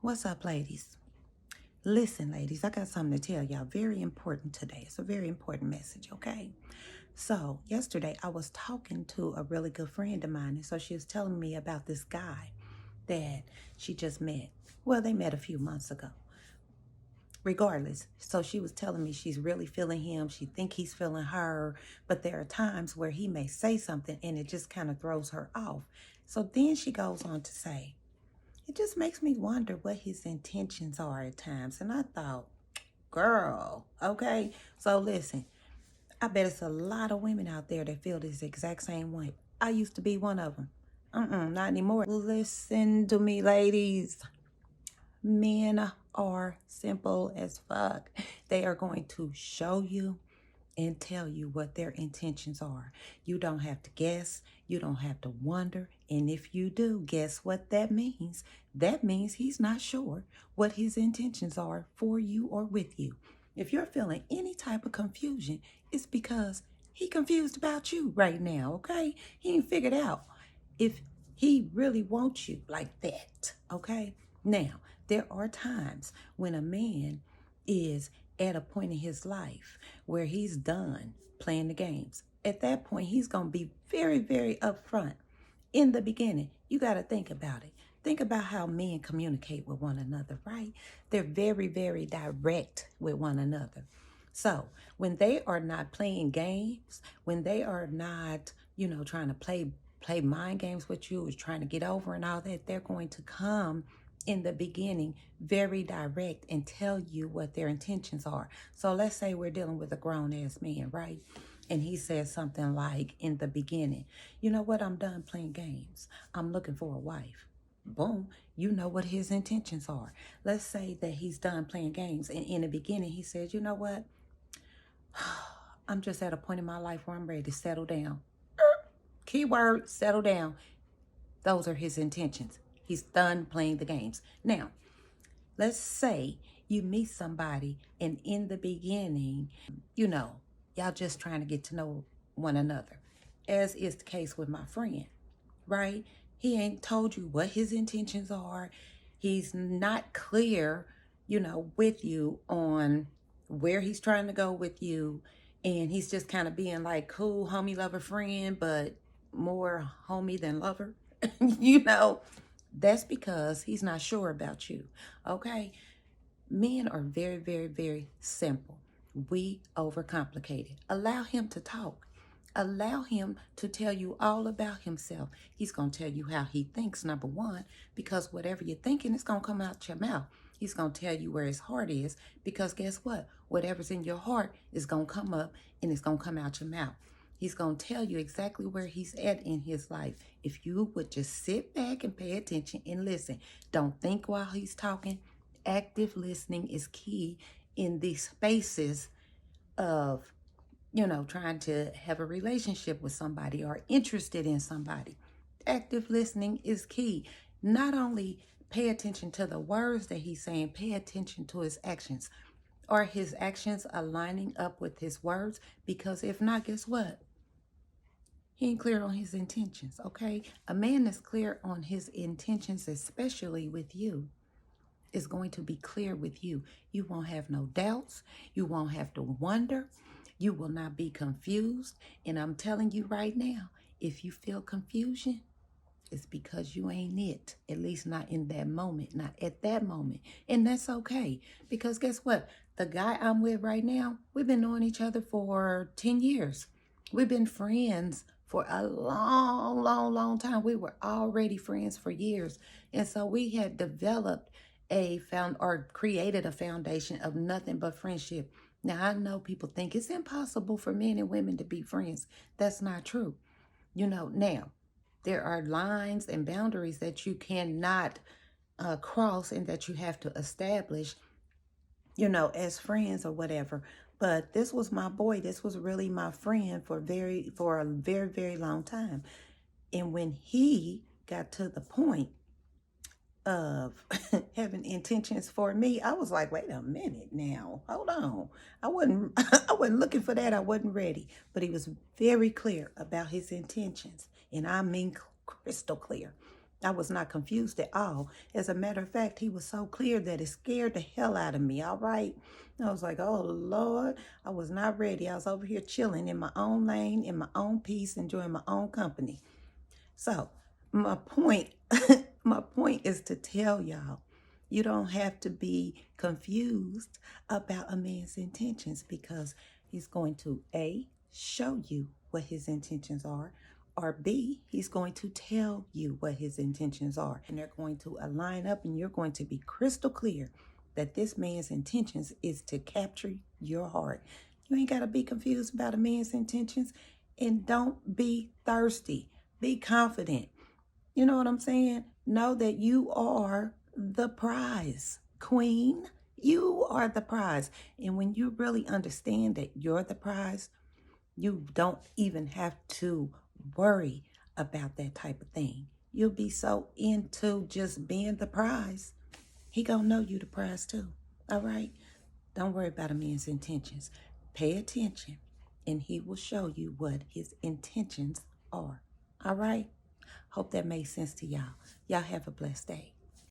What's up, ladies? Listen, ladies, I got something to tell y'all. Very important today. It's a very important message, okay? So, yesterday I was talking to a really good friend of mine, and so she was telling me about this guy that she just met. Well, they met a few months ago. Regardless, so she was telling me she's really feeling him. She think he's feeling her, but there are times where he may say something and it just kind of throws her off. So then she goes on to say, it just makes me wonder what his intentions are at times. And I thought, girl, okay. So listen, I bet it's a lot of women out there that feel this exact same way. I used to be one of them. Not anymore. Listen to me, ladies. Men are simple as fuck. They are going to show you and tell you what their intentions are. You don't have to guess. You don't have to wonder. And if you do, guess what that means? That means he's not sure what his intentions are for you or with you. If you're feeling any type of confusion, it's because he confused about you right now, okay? He ain't figured out if he really wants you like that, okay? Now, there are times when a man is at a point in his life where he's done playing the games. At that point, he's going to be very, very upfront. In the beginning, you got to think about it. Think about how men communicate with one another, right? They're very, very direct with one another. So when they are not playing games, when they are not, trying to play mind games with you, is trying to get over and all that, they're going to come in the beginning very direct and tell you what their intentions are. So let's say we're dealing with a grown-ass man, right? And he says something like in the beginning, you know what, I'm done playing games. I'm looking for a wife. Boom, you know what his intentions are. Let's say that he's done playing games and in the beginning he says, you know what, I'm just at a point in my life where I'm ready to settle down. Keyword, settle down. Those are his intentions. He's done playing the games. Now, let's say you meet somebody and in the beginning, y'all just trying to get to know one another, as is the case with my friend, right? He ain't told you what his intentions are. He's not clear, with you on where he's trying to go with you. And he's just kind of being like cool, homie, lover, friend, but more homie than lover. That's because he's not sure about you, okay? Men are very, very, very simple. We overcomplicate it. Allow him to talk. Allow him to tell you all about himself. He's going to tell you how he thinks, number one, because whatever you're thinking is going to come out your mouth. He's going to tell you where his heart is, because guess what? Whatever's in your heart is going to come up and it's going to come out your mouth. He's going to tell you exactly where he's at in his life. If you would just sit back and pay attention and listen. Don't think while he's talking. Active listening is key in these spaces of, trying to have a relationship with somebody or interested in somebody. Active listening is key. Not only pay attention to the words that he's saying, pay attention to his actions. Are his actions aligning up with his words? Because if not, guess what? He ain't clear on his intentions, okay? A man that's clear on his intentions, especially with you, is going to be clear with you. You won't have no doubts. You won't have to wonder. You will not be confused. And I'm telling you right now, if you feel confusion, it's because you ain't it. At least not in that moment, not at that moment. And that's okay. Because guess what? The guy I'm with right now, we've been knowing each other for 10 years. We've been friends for a long, long, long time. We were already friends for years. And so we had developed created a foundation of nothing but friendship. Now, I know people think it's impossible for men and women to be friends. That's not true. Now, there are lines and boundaries that you cannot cross and that you have to establish, as friends or whatever. But this was my boy. This was really my friend for a very, very long time. And when he got to the point of having intentions for me, I was like, wait a minute now, hold on. I wasn't looking for that. I wasn't ready. But he was very clear about his intentions. And I mean crystal clear. I was not confused at all. As a matter of fact, he was so clear that it scared the hell out of me, all right? I was like, oh, Lord, I was not ready. I was over here chilling in my own lane, in my own peace, enjoying my own company. So my point, my point is to tell y'all, you don't have to be confused about a man's intentions, because he's going to A, show you what his intentions are, or B, he's going to tell you what his intentions are. And they're going to align up, and you're going to be crystal clear that this man's intentions is to capture your heart. You ain't got to be confused about a man's intentions, and don't be thirsty. Be confident. You know what I'm saying? Know that you are the prize, queen. You are the prize. And when you really understand that you're the prize, you don't even have to worry about that type of thing. You'll be so into just being the prize. He gonna know you the prize too. All right? Don't worry about a man's intentions. Pay attention, and he will show you what his intentions are. All right? Hope that made sense to y'all. Y'all have a blessed day.